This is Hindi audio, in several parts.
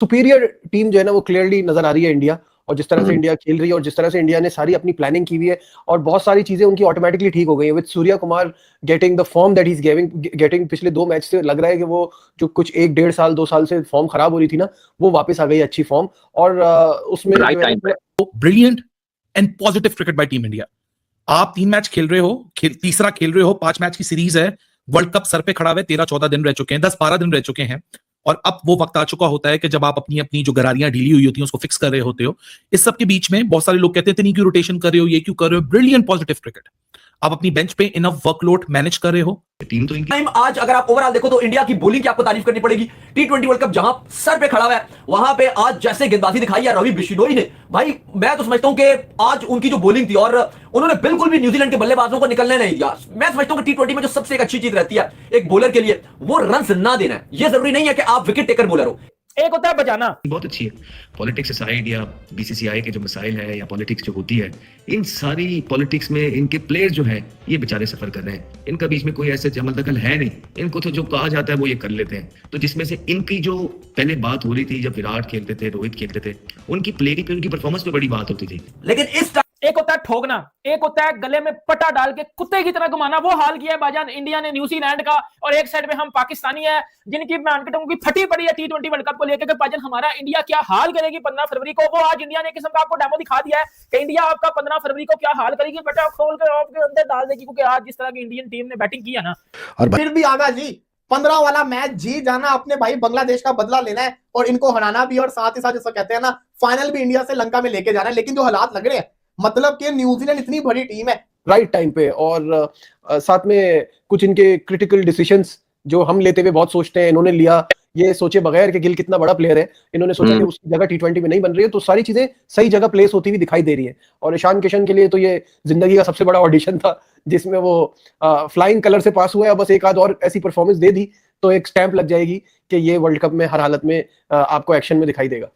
सुपीरियर टीम जो है ना वो क्लियरली नजर आ रही है इंडिया, और जिस तरह से इंडिया खेल रही है और जिस तरह से इंडिया ने सारी अपनी प्लानिंग की हुई है, और बहुत सारी चीजें उनकी ऑटोमेटिकली ठीक हो गई है with Surya Kumar getting the form that he is getting. पिछले 2 मैच से लग रहा है कि वो जो कुछ 1-1.5 साल 2 साल से फॉर्म खराब हो रही थी ना, वो वापस आ गई अच्छी फॉर्म। और उसमें राइट टाइम पे brilliant and positive cricket bye team India. आप 3 मैच खेल रहे हो, तीसरा खेल रहे हो, 5 मैच की सीरीज है, वर्ल्ड कप सर पे खड़ा है, 13-14 दिन रह चुके हैं, 10-12 दिन रह चुके हैं, और अब वो वक्त आ चुका होता है कि जब आप अपनी अपनी जो गरारियां ढीली हुई होती हैं उसको फिक्स कर रहे होते हो। इस सब के बीच में बहुत सारे लोग कहते हैं इतनी क्यों रोटेशन कर रहे हो, ये क्यों कर रहे हो। Brilliant positive cricket. आप अपनी बेंच पे इनफ वर्कलोड मैनेज कर रहे हो। टीम तो इनकी आज अगर आप ओवरऑल देखो तो इंडिया की बॉलिंग की आपको तारीफ करनी पड़ेगी। टी20 वर्ल्ड कप जहां सर पे खड़ा हुआ है, वहां पे आज जैसे गेंदबाजी दिखाई है रवि बिश्नोई ने, भाई मैं तो समझता हूं कि आज उनकी जो बॉलिंग थी, और उन्होंने बिल्कुल भी न्यूजीलैंड के बल्लेबाजों को निकलने नहीं दिया। मैं समझता हूं कि टी20 में जो सबसे एक अच्छी चीज रहती है एक बॉलर के लिए, वो रन ना देना है। यह जरूरी नहीं है कि आप विकेट टेकर बॉलर हो, एक होता है बचाना। बहुत अच्छी है। पॉलिटिक्स साइड या बीसीसीआई के जो मसाइल है या पॉलिटिक्स जो होती है, इन सारी पॉलिटिक्स में इनके प्लेयर्स जो हैं ये बेचारे सफर कर रहे हैं। इनका बीच में कोई ऐसे जमल दखल है नहीं। इनको तो जो कहा जाता है वो ये कर लेते हैं। तो जिसमें से इनकी जो पहले बात हो रही थी जब विराट खेलते थे, रोहित खेलते थे, उनकी प्लेइंग पे उनकी परफॉर्मेंस पे बड़ी बात होती थी। लेकिन इस एक होता है ठोकना, एक होता है गले में पट्टा डाल के कुत्ते की तरह घुमाना। वो हाल किया है भाईजान इंडिया ने न्यूजीलैंड का, और एक साइड में हम पाकिस्तानी है जिनकी मार्केटों की फटी पड़ी है टी20 वर्ल्ड कप को लेकर। भाईजान हमारा इंडिया क्या हाल करेगी 15 फरवरी को, वो आज इंडिया ने किस्म का आपको डेमो दिखा दिया है कि इंडिया आपका 15 फरवरी को क्या हाल करेगी। बेटा खोल के आपके अंदर डाल देगी, क्योंकि आज जिस तरह की इंडियन टीम ने बैटिंग की है ना, और फिर भी आगा जी 15 वाला मैच जीत जाना, अपने भाई बांग्लादेश का बदला लेना है और इनको हराना भी, और साथ ही साथ जैसा कहते हैं ना फाइनल भी इंडिया से लंका में लेके जाना है। लेकिन जो हालात लग रहे हैं, मतलब कि न्यूजीलैंड इतनी बड़ी टीम है राइट टाइम पे, और साथ में कुछ इनके क्रिटिकल डिसीजंस जो हम लेते हुए बहुत सोचते हैं, इन्होंने लिया ये सोचे बगैर कि गिल कितना बड़ा प्लेयर है। इन्होंने सोचा कि उसकी जगह टी20 में नहीं बन रही है, तो सारी चीजें सही जगह प्लेस होती हुई दिखाई दे रही है। और ईशान किशन के लिए तो ये जिंदगी का सबसे बड़ा ऑडिशन था, जिसमें वो फ्लाइंग कलर से पास हुआ है। बस एक आध और ऐसी परफॉर्मेंस दे दी तो एक स्टैंप लग जाएगी कि ये वर्ल्ड कप में हर हालत में आपको एक्शन में दिखाई देगा।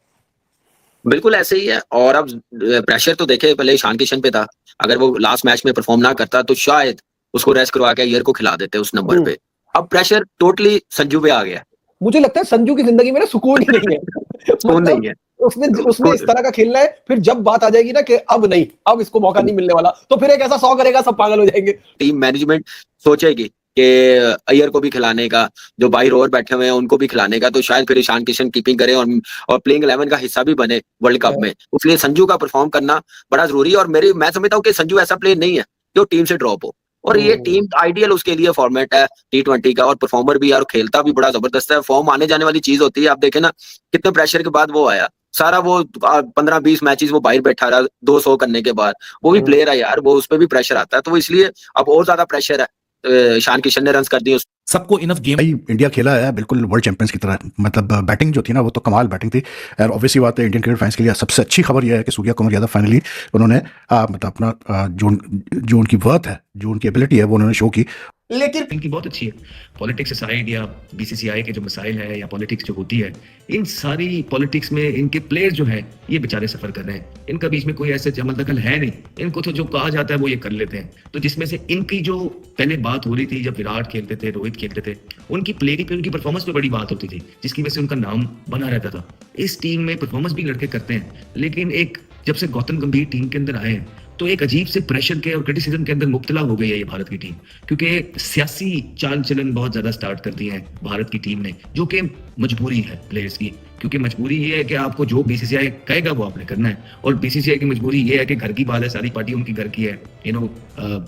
बिल्कुल ऐसे ही है। और अब प्रेशर तो देखे, पहले ईशान किशन पे था। अगर वो लास्ट मैच में परफॉर्म ना करता तो शायद उसको रेस्ट करवा के अय्यर को खिला देते उस नंबर पे। अब प्रेशर टोटली संजू पे आ गया। मुझे लगता है संजू की जिंदगी में ना सुकून ही नहीं है। सुकून नहीं है। उसने इस तरह का खेलना है, फिर जब बात आ जाएगी ना कि अब नहीं, अब इसको मौका नहीं मिलने वाला, तो फिर एक ऐसा 100 करेगा, सब पागल हो जाएंगे। टीम मैनेजमेंट सोचेगी कि अय्यर को भी खिलाने का, जो बाहर ओवर बैठे हुए हैं उनको भी खिलाने का, तो शायद फिर ईशान किशन कीपिंग करे और प्लेइंग 11 का हिस्सा भी बने वर्ल्ड कप में। इसलिए संजू का परफॉर्म करना बड़ा जरूरी है। और मैं समझता हूँ कि संजू ऐसा प्लेयर नहीं है जो टीम से ड्रॉप हो, और ये टीम आइडियल उसके लिए फॉर्मेट है टी20 का। और परफॉर्मर भी और खेलता भी बड़ा जबरदस्त है। फॉर्म आने जाने वाली चीज होती है। आप देखें ना कितने प्रेशर के बाद वो आया, सारा वो 15-20 मैचेस वो बाहर बैठा रहा 200 करने के बाद। वो भी प्लेयर है यार, वो उस पर भी प्रेशर आता है, तो इसलिए अब और ज्यादा प्रेशर है। ईशान किशन ने रन कर दिए। सबको इनफ गेम इंडिया खेला है बिल्कुल वर्ल्ड चैंपियंस की तरह। मतलब बैटिंग जो थी ना वो तो कमाल बैटिंग थी। और ऑब्वियसली बात है इंडियन क्रिकेट फैंस के लिए सबसे अच्छी खबर यह है कि सूर्या कुमार यादव फाइनली उन्होंने मतलब अपना जो उनकी वर्थ है, जो उनकी एबिलिटी है, वो उन्होंने शो की। लेकिन इनकी बहुत अच्छी है। पॉलिटिक्स साइड या बीसीसीआई के जो मसाइल है या पॉलिटिक्स जो होती है, इन सारी पॉलिटिक्स में इनके प्लेयर्स जो हैं ये बेचारे सफर कर रहे हैं। इनका बीच में कोई ऐसे जमल दखल है नहीं। इनको तो जो कहा जाता है वो ये कर लेते हैं। तो जिसमें से इनकी जो पहले बात हो रही थी जब विराट खेलते थे, रोहित खेलते थे, उनकी प्लेइंग पे उनकी परफॉर्मेंस पे बड़ी बात होती थी, जिसकी वजह से उनका नाम बना रहता था। इस टीम में परफॉर्मेंस भी लड़के करते हैं, लेकिन एक जब से गौतम गंभीर टीम के अंदर आए हैं तो एक अजीब से प्रेशर के और क्रिटिसिज्म के अंदर मुब्तला हो गई है ये भारत की टीम। क्योंकि सियासी चाल चलन बहुत ज्यादा स्टार्ट कर दिए हैं भारत की टीम ने, जो कि मजबूरी है प्लेयर्स की। क्योंकि मजबूरी ये है कि आपको जो बीसीसीआई कहेगा वो आपने करना है। और बीसीसीआई की मजबूरी ये है कि घर की बात है, सारी पार्टी उनकी घर की है।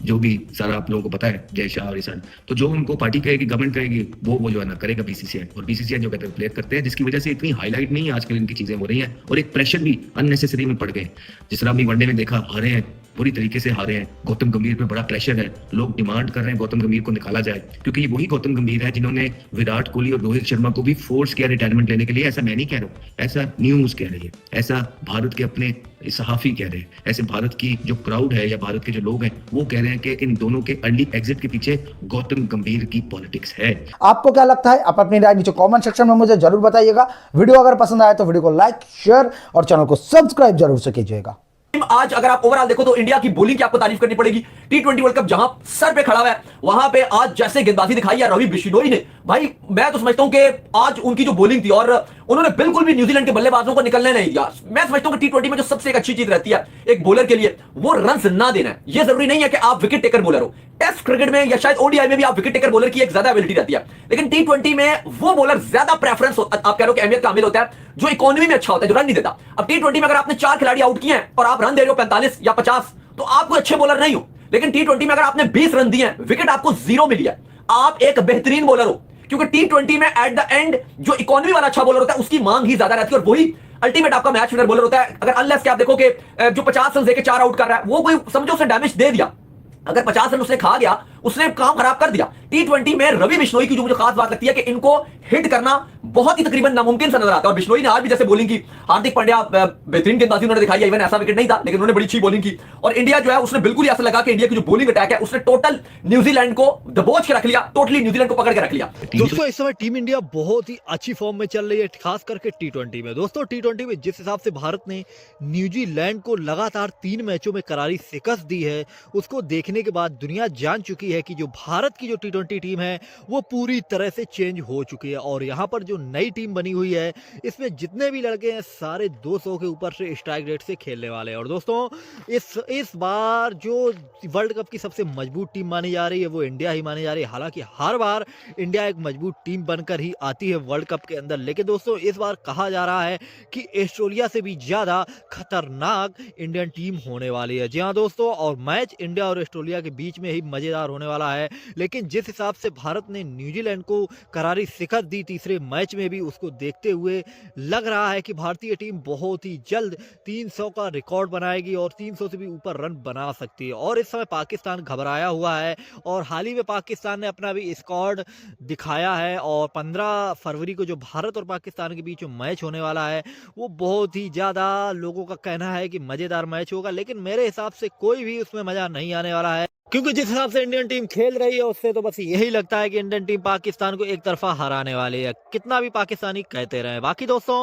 जो भी सारा आप लोगों को पता है, जय शाह और ईशान, तो जो उनको पार्टी कहेगी, गवर्नमेंट कहेगी, वो जो है ना करेगा बीसीसीआई। और बीसीसीआई जो कहते हैं प्लेयर करते हैं, जिसकी वजह से इतनी हाईलाइट नहीं आजकल इनकी चीजें हो रही हैं और एक प्रेशर भी अननेसेसरी में पड़ गए। जिस तरह हमने वनडे में देखा, हारे हैं, बुरी तरीके से हारे हैं। गौतम गंभीर पे बड़ा प्रेशर है, लोग डिमांड कर रहे हैं गौतम गंभीर को निकाला जाए, क्योंकि ये वही गौतम गंभीर है जिन्होंने विराट कोहली और रोहित शर्मा को भी फोर्स किया रिटायरमेंट लेने के लिए। ऐसा मैं नहीं कह रहा हूँ, ऐसा न्यूज कह रही है, ऐसा भारत के अपने सहाफी कह रहे हैं, ऐसे भारत की जो क्राउड है या भारत के जो लोग हैं वो कह रहे हैं कि इन दोनों के अर्ली एग्जिट के पीछे गौतम गंभीर की पॉलिटिक्स है। आपको क्या लगता है? आप अपनी राय नीचे कमेंट सेक्शन में मुझे जरूर बताइएगा। वीडियो अगर पसंद आए तो वीडियो को लाइक, शेयर और चैनल को सब्सक्राइब जरूर से कीजिएगा। आज अगर आप ओवरऑल देखो तो इंडिया की बॉलिंग की आपको तारीफ करनी पड़ेगी। T20 वर्ल्ड कप जहां सर पे खड़ा हुआ है, वहां पे आज जैसे गेंदबाजी दिखाई है रवि बिश्नोई ने, भाई मैं तो समझता हूं कि आज उनकी जो बॉलिंग थी और उन्होंने बिल्कुल भी न्यूजीलैंड के बल्लेबाजों को निकलने नहीं दिया। मैं समझता हूं कि T20 में जो सबसे एक अच्छी चीज रहती है एक बॉलर के लिए, वो रन्स ना देना है। ये जरूरी नहीं है कि आप विकेट टेकर बॉलर हो। टेस्ट क्रिकेट में या शायद ओडीआई में भी आप विकेट टेकर बॉलर की एक ज्यादा एबिलिटी रहती है, लेकिन T20 में वो बॉलर ज्यादा प्रेफरेंस आप कह रहे हो कि अहमियत का हामिल होता है जो इकोनॉमी में अच्छा होता है, जो रन नहीं देता। अब T20 में अगर आपने 4 खिलाड़ी आउट किए हैं और आप रन दे रहे हो 45 या 50, तो आप कोई अच्छे बॉलर नहीं हो। लेकिन T20 में अगर आपने 20 रन दिए हैं, विकेट आपको 0 मिली है, आप एक बेहतरीन बॉलर हो। क्योंकि T20 में एट द एंड जो इकोनॉमी वाला अच्छा बॉलर होता है उसकी मांग ही ज्यादा रहती है और वही अल्टीमेट आपका मैच विनर बॉलर होता है। अगर अनलेस के आप देखो कि जो 50 रन देके 4 आउट कर रहा है, वो कोई समझो उसने डैमेज दे दिया, अगर 50 रन उसने खा गया, उसने काम खराब कर दिया। T20 में रवि बिश्नोई की जो मुझे खास बात लगती है कि इनको हिट करना बहुत ही तकरीबन नामुमकिन सा नजर आता है। और बिश्नोई ने आज भी जैसे बॉलिंग की, हार्दिक पांड्या बेहतरीन गेंदबाजी उन्होंने दिखाई है, इवन ऐसा विकेट नहीं था लेकिन उन्होंने बड़ी अच्छी बॉलिंग की। और इंडिया जो है उसने बिल्कुल ऐसा लगा कि इंडिया की जो बॉलिंग अटैक है उसने टोटल न्यूजीलैंड को दबोच के रख लिया, टोटली न्यूजीलैंड को पकड़ के रख लिया। दोस्तों इस समय टीम इंडिया बहुत ही अच्छी फॉर्म में चल रही है, खास करके T20 में। दोस्तों T20 में जिस हिसाब से भारत ने न्यूजीलैंड को लगातार 3 मैचों में करारी शिकस्त दी है, उसको देखने के बाद दुनिया जान चुकी है कि जो भारत की जो T20 टीम है वो पूरी तरह से चेंज हो चुकी है। और यहाँ पर जो नई टीम बनी हुई है, इसमें जितने भी लड़के हैं सारे 200 के ऊपर से स्ट्राइक रेट से खेलने वाले हैं। और दोस्तों इस बार जो वर्ल्ड कप की सबसे मजबूत टीम मानी जा रही है वो इंडिया ही मानी जा रही है। हालांकि हर बार इंडिया एक मजबूत टीम बनकर ही आती है वर्ल्ड कप के अंदर, लेकिन दोस्तों इस बार कहा जा रहा है कि ऑस्ट्रेलिया से भी ज्यादा खतरनाक इंडियन टीम होने वाली है। जी हाँ दोस्तों, और मैच इंडिया और ऑस्ट्रेलिया के बीच में ही मजेदार होने वाला है। लेकिन जिस हिसाब से भारत ने न्यूजीलैंड को करारी शिकस्त दी तीसरे मैच में भी, उसको देखते हुए लग रहा है कि भारतीय टीम बहुत ही जल्द 300 का रिकॉर्ड बनाएगी और 300 से भी ऊपर रन बना सकती है। और इस समय पाकिस्तान घबराया हुआ है और हाल ही में पाकिस्तान ने अपना भी स्क्वाड दिखाया है। और 15 फरवरी को जो भारत और पाकिस्तान के बीच जो मैच होने वाला है वो बहुत ही ज़्यादा लोगों का कहना है कि मज़ेदार मैच होगा, लेकिन मेरे हिसाब से कोई भी उसमें मज़ा नहीं आने वाला है। क्योंकि जिस हिसाब से इंडियन टीम खेल रही है उससे तो बस यही लगता है कि इंडियन टीम पाकिस्तान को एक तरफा हराने वाली है, कितना भी पाकिस्तानी कहते रहे। बाकी दोस्तों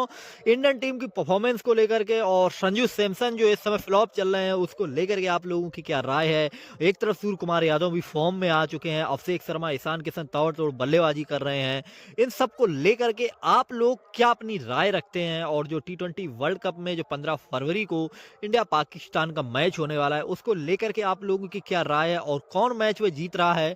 इंडियन टीम की परफॉर्मेंस को लेकर के और संजू सैमसन जो इस समय फ्लॉप चल रहे हैं उसको लेकर के आप लोगों की क्या राय है। एक तरफ सूर्य कुमार यादव भी फॉर्म में आ चुके हैं, अभिषेक शर्मा, ईशान किशन ताबड़तोड़ बल्लेबाजी कर रहे हैं। इन सब को लेकर के आप लोग क्या अपनी राय रखते हैं। और जो T20 वर्ल्ड कप में जो 15 फरवरी को इंडिया पाकिस्तान का मैच होने वाला है उसको लेकर के आप लोगों की क्या राय है और कौन मैच में जीत रहा है